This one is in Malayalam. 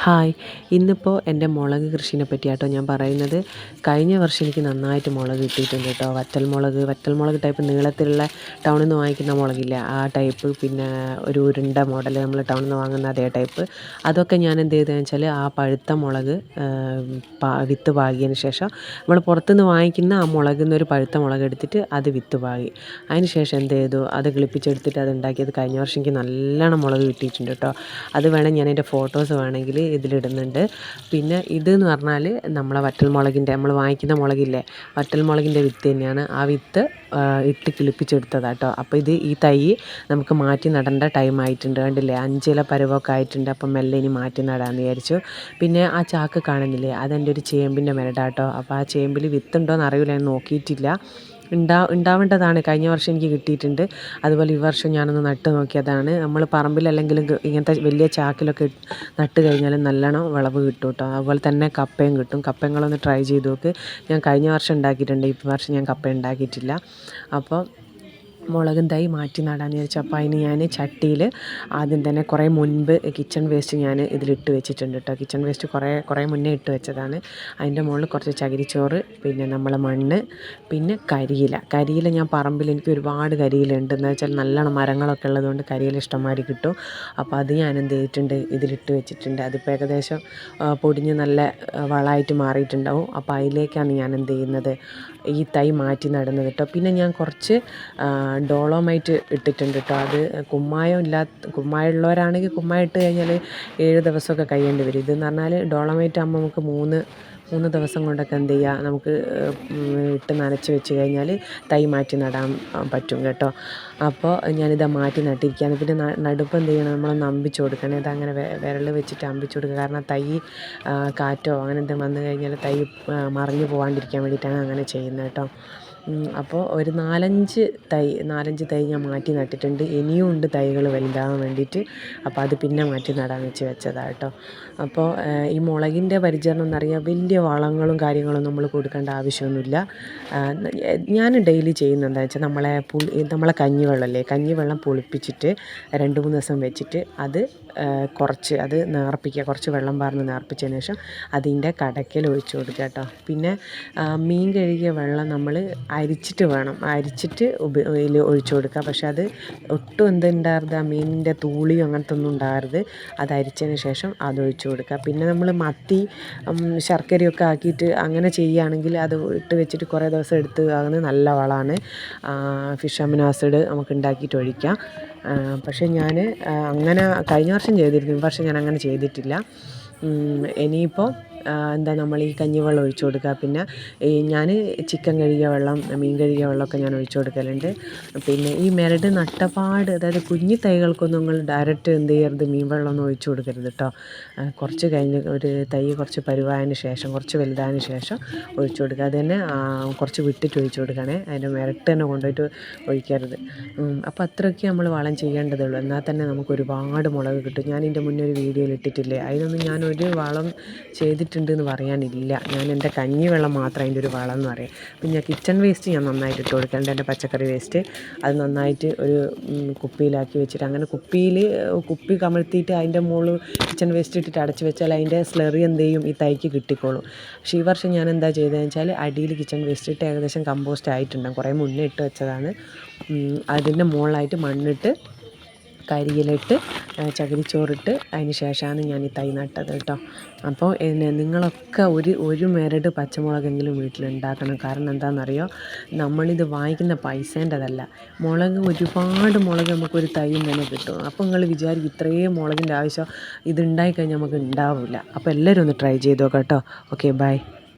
ഹായ്, ഇന്നിപ്പോൾ എൻ്റെ മുളക് കൃഷിനെ പറ്റിയാട്ടോ ഞാൻ പറയുന്നത്. കഴിഞ്ഞ വർഷം എനിക്ക് നന്നായിട്ട് മുളക് കിട്ടിയിട്ടുണ്ട് കേട്ടോ. വറ്റൽമുളക് ടൈപ്പ് നീളത്തിലുള്ള ടൗണിൽ നിന്ന് വാങ്ങിക്കുന്ന മുളകില്ല, ആ ടൈപ്പ്. പിന്നെ ഒരു ഉരുണ്ട മോഡൽ നമ്മൾ ടൗണിൽ നിന്ന് വാങ്ങുന്ന അതേ ടൈപ്പ്. അതൊക്കെ ഞാൻ എന്ത് ചെയ്തതെന്ന് വെച്ചാൽ ആ പഴുത്ത മുളക് വിത്ത് പാകിയതിന് ശേഷം നമ്മൾ പുറത്തുനിന്ന് വാങ്ങിക്കുന്ന ആ മുളകിൽ നിന്ന് ഒരു പഴുത്ത മുളക് എടുത്തിട്ട് അത് വിത്ത് പാകി. അതിന് ശേഷം എന്ത് ചെയ്തു, അത് കിളിപ്പിച്ചെടുത്തിട്ട് അത് ഉണ്ടാക്കിയത്. കഴിഞ്ഞ വർഷം എനിക്ക് നല്ലോണം മുളക് കിട്ടിയിട്ടുണ്ട് കേട്ടോ. അത് വേണം, ഞാൻ എൻ്റെ ഫോട്ടോസ് വേണമെങ്കിൽ ഇതിലിടുന്നുണ്ട്. പിന്നെ ഇതെന്ന് പറഞ്ഞാൽ നമ്മളെ വറ്റൽമുളകിൻ്റെ, നമ്മൾ വാങ്ങിക്കുന്ന മുളകില്ലേ, വറ്റൽമുളകിൻ്റെ വിത്ത് തന്നെയാണ്. ആ വിത്ത് ഇട്ട് കിളിപ്പിച്ചെടുത്തതാട്ടോ. അപ്പോൾ ഈ തൈ നമുക്ക് മാറ്റി നടേണ്ട ടൈം ആയിട്ടുണ്ട്. കണ്ടില്ലേ, 5 ഇല പരുവമൊക്കെ ആയിട്ടുണ്ട്. അപ്പം മെല്ലെ ഇനി മാറ്റി നടാമെന്ന് വിചാരിച്ചു. പിന്നെ ആ ചാക്ക് കാണുന്നില്ലേ, അതെൻ്റെ ഒരു ചേമ്പിൻ്റെ മരടാട്ടോ. അപ്പോൾ ആ ചേമ്പിൽ വിത്തുണ്ടോയെന്ന് അറിയില്ല, ഞാൻ നോക്കിയിട്ടില്ല. ഉണ്ടാവേണ്ടതാണ്. കഴിഞ്ഞ വർഷം എനിക്ക് കിട്ടിയിട്ടുണ്ട്. അതുപോലെ ഈ വർഷം ഞാനൊന്ന് നട്ട് നോക്കിയതാണ്. നമ്മൾ പറമ്പിലല്ലെങ്കിലും ഇങ്ങനത്തെ വലിയ ചാക്കിലൊക്കെ നട്ട് കഴിഞ്ഞാൽ നല്ലോണം വിളവ് കിട്ടും കേട്ടോ. അതുപോലെ തന്നെ കപ്പയും കിട്ടും. കപ്പങ്ങളൊന്ന് ട്രൈ ചെയ്ത് നോക്ക്. ഞാൻ കഴിഞ്ഞ വർഷം ഉണ്ടാക്കിയിട്ടുണ്ട്, ഈ വർഷം ഞാൻ കപ്പ ഉണ്ടാക്കിയിട്ടില്ല. അപ്പോൾ മുളകും തൈ മാറ്റി നടാമെന്ന് വിചാരിച്ചു. അപ്പോൾ അതിന് ഞാൻ ചട്ടിയിൽ ആദ്യം തന്നെ കുറേ മുൻപ് കിച്ചൺ വേസ്റ്റ് ഞാൻ ഇതിലിട്ട് വെച്ചിട്ടുണ്ട് കേട്ടോ. കിച്ചൺ വേസ്റ്റ് കുറേ മുന്നേ ഇട്ട് വെച്ചതാണ്. അതിൻ്റെ മുകളിൽ കുറച്ച് ചകിരിച്ചോറ്, പിന്നെ നമ്മളെ മണ്ണ്, പിന്നെ കരിയില ഞാൻ പറമ്പിൽ എനിക്ക് ഒരുപാട് കരിയിലുണ്ട്. എന്ന് വെച്ചാൽ നല്ലോണം മരങ്ങളൊക്കെ ഉള്ളതുകൊണ്ട് കരിയില ഇഷ്ടംമാതിരി കിട്ടും. അപ്പോൾ അത് ഞാൻ എന്ത് ചെയ്തിട്ടുണ്ട്, ഇതിലിട്ട് വെച്ചിട്ടുണ്ട്. അതിപ്പോൾ ഏകദേശം പൊടിഞ്ഞ് നല്ല വളമായിട്ട് മാറിയിട്ടുണ്ടാവും. അപ്പോൾ അതിലേക്കാണ് ഞാൻ എന്ത് ചെയ്യുന്നത്, ഈ തൈ മാറ്റി നടുന്നത് കേട്ടോ. പിന്നെ ഞാൻ കുറച്ച് ഡോളോമൈറ്റ് ഇട്ടിട്ടുണ്ട് കേട്ടോ. അത് കുമ്മായം ഉള്ളവരാണെങ്കിൽ കുമ്മായം ഇട്ട് കഴിഞ്ഞാൽ 7 ദിവസമൊക്കെ കഴിയേണ്ടി വരും. ഇതെന്ന് പറഞ്ഞാൽ ഡോളോമൈറ്റ് ആകുമ്പോൾ നമുക്ക് 3 ദിവസം കൊണ്ടൊക്കെ എന്ത് ചെയ്യുക, നമുക്ക് ഇട്ട് നനച്ച് വെച്ച് കഴിഞ്ഞാൽ തൈ മാറ്റി നടാൻ പറ്റും കേട്ടോ. അപ്പോൾ ഞാനിത് മാറ്റി നട്ടിരിക്കുകയാണ്. പിന്നെ നടുപ്പ് എന്ത് ചെയ്യണം, നമ്മളൊന്ന് അമ്പിച്ച് കൊടുക്കണം. ഇതങ്ങനെ വിരൽ വെച്ചിട്ട് അമ്പിച്ച് കൊടുക്കുക. കാരണം തൈ കാറ്റോ അങ്ങനെ എന്തെങ്കിലും വന്നു കഴിഞ്ഞാൽ തൈ മറിഞ്ഞു പോകാണ്ടിരിക്കാൻ വേണ്ടിയിട്ടാണ് അങ്ങനെ ചെയ്യുന്നത് കേട്ടോ. അപ്പോൾ ഒരു 4-5 തൈ ഞാൻ മാറ്റി നട്ടിട്ടുണ്ട്. ഇനിയും ഉണ്ട് തൈകൾ വലുതാകാൻ വേണ്ടിയിട്ട്. അപ്പോൾ അത് പിന്നെ മാറ്റി നടാൻ വെച്ചതാണ് കേട്ടോ. അപ്പോൾ ഈ മുളകിൻ്റെ പരിചരണം എന്നറിയാം, വലിയ വളങ്ങളും കാര്യങ്ങളും നമ്മൾ കൊടുക്കേണ്ട ആവശ്യമൊന്നുമില്ല. ഞാൻ ഡെയിലി ചെയ്യുന്നത് എന്താണെന്ന് വെച്ചാൽ നമ്മളെ കഞ്ഞിവെള്ളം പുളിപ്പിച്ചിട്ട് 2-3 ദിവസം വെച്ചിട്ട് അത് നേർപ്പിക്കുക. കുറച്ച് വെള്ളം പാർന്ന് നേർപ്പിച്ചതിന് ശേഷം അതിൻ്റെ കടയ്ക്കൽ ഒഴിച്ച് കൊടുക്കുക കേട്ടോ. പിന്നെ മീൻ കഴുകിയ വെള്ളം നമ്മൾ അരിച്ചിട്ട് ഇതിൽ ഒഴിച്ചു കൊടുക്കുക. പക്ഷെ അത് ഒട്ടും എന്തുണ്ടാകരുത്, ആ മീനിൻ്റെ തൂളിയോ അങ്ങനത്തെ ഒന്നും ഉണ്ടാകരുത്. അത് അരിച്ചതിന് ശേഷം അത് ഒഴിച്ചു കൊടുക്കുക. പിന്നെ നമ്മൾ മത്തി ശർക്കരയൊക്കെ ആക്കിയിട്ട് അങ്ങനെ ചെയ്യുകയാണെങ്കിൽ അത് ഇട്ട് വെച്ചിട്ട് കുറേ ദിവസം എടുത്ത് ആകുന്നത് നല്ല വളമാണ്. ഫിഷ് അമിനോ ആസിഡ് നമുക്ക് ഉണ്ടാക്കിയിട്ട് ഒഴിക്കാം. പക്ഷേ ഞാൻ അങ്ങനെ കഴിഞ്ഞ വർഷം ചെയ്തിരുന്നു, ഈ വർഷം ഞാൻ അങ്ങനെ ചെയ്തിട്ടില്ല. ഇനിയിപ്പോൾ നമ്മൾ ഈ കഞ്ഞിവെള്ളം ഒഴിച്ചു കൊടുക്കുക. പിന്നെ ഞാൻ ചിക്കൻ കഴുകിയ വെള്ളം, മീൻ കഴുകിയ വെള്ളമൊക്കെ ഞാൻ ഒഴിച്ചു കൊടുക്കലുണ്ട്. പിന്നെ ഈ മെരട് നട്ടപാട്, അതായത് കുഞ്ഞു തൈകൾക്കൊന്നും നിങ്ങൾ ഡയറക്റ്റ് എന്ത് ചെയ്യരുത്, മീൻ വെള്ളമൊന്നും ഒഴിച്ചു കൊടുക്കരുത് കേട്ടോ. കുറച്ച് കഴിഞ്ഞ് ഒരു തൈ കുറച്ച് പരുവായതിന് ശേഷം, കുറച്ച് വലുതായതിന് ശേഷം ഒഴിച്ചു കൊടുക്കുക. അത് തന്നെ കുറച്ച് വിട്ടിട്ട് ഒഴിച്ചു കൊടുക്കണേ, അതിൻ്റെ മെരട്ട് തന്നെ കൊണ്ടുപോയിട്ട് ഒഴിക്കരുത്. അപ്പോൾ അത്രയൊക്കെ നമ്മൾ വളം ചെയ്യേണ്ടതുള്ളൂ. എന്നാൽ തന്നെ നമുക്ക് ഒരുപാട് മുളക് കിട്ടും. ഞാൻ ഇതിൻ്റെ മുന്നേ ഒരു വീഡിയോയിൽ ഇട്ടിട്ടില്ലേ, അതിനൊന്നും ഞാൻ ഒരു വളം ചെയ്തിട്ടുണ്ടെന്ന് പറയാനില്ല. ഞാൻ എൻ്റെ കഞ്ഞിവെള്ളം മാത്രം അതിൻ്റെ ഒരു വളം എന്ന് പറയും. പിന്നെ കിച്ചൺ വേസ്റ്റ് ഞാൻ നന്നായിട്ട് ഇട്ട് കൊടുക്കേണ്ട, എൻ്റെ പച്ചക്കറി വേസ്റ്റ് അത് നന്നായിട്ട് ഒരു കുപ്പിയിലാക്കി വെച്ചിട്ട്, അങ്ങനെ കുപ്പി കമഴ്ത്തിയിട്ട് അതിൻ്റെ മുകളിൽ കിച്ചൺ വേസ്റ്റ് ഇട്ടിട്ട് അടച്ച് വെച്ചാൽ അതിൻ്റെ സ്ലറി എന്ത് ചെയ്യും, ഈ തൈക്ക് കിട്ടിക്കോളും. പക്ഷേ ഈ വർഷം ഞാൻ എന്താ ചെയ്തതെന്ന് വെച്ചാൽ അടിയിൽ കിച്ചൺ വേസ്റ്റ് ഇട്ട് ഏകദേശം കമ്പോസ്റ്റ് ആയിട്ടുണ്ടാകും. കുറേ മുന്നേ ഇട്ട് വെച്ചതാണ്. അതിൻ്റെ മുകളിലായിട്ട് മണ്ണിട്ട് കരിയിലിട്ട് ചകിരിച്ചോറിട്ട് അതിന് ശേഷമാണ് ഞാൻ ഈ തൈ നട്ടത് കേട്ടോ. അപ്പോൾ നിങ്ങളൊക്കെ ഒരു മെരട് പച്ചമുളകെങ്കിലും വീട്ടിലുണ്ടാക്കണം. കാരണം എന്താണെന്നറിയോ, നമ്മളിത് വാങ്ങിക്കുന്ന പൈസേൻ്റെതല്ല. ഒരുപാട് മുളക് നമുക്കൊരു തൈയും തന്നെ കിട്ടും. അപ്പോൾ നിങ്ങൾ വിചാരിക്കും ഇത്രയും മുളകിൻ്റെ ആവശ്യം ഇത് ഉണ്ടായിക്കഴിഞ്ഞാൽ നമുക്ക് ഉണ്ടാവില്ല. അപ്പോൾ എല്ലാവരും ഒന്ന് ട്രൈ ചെയ്തോ കേട്ടോ. Okay, by.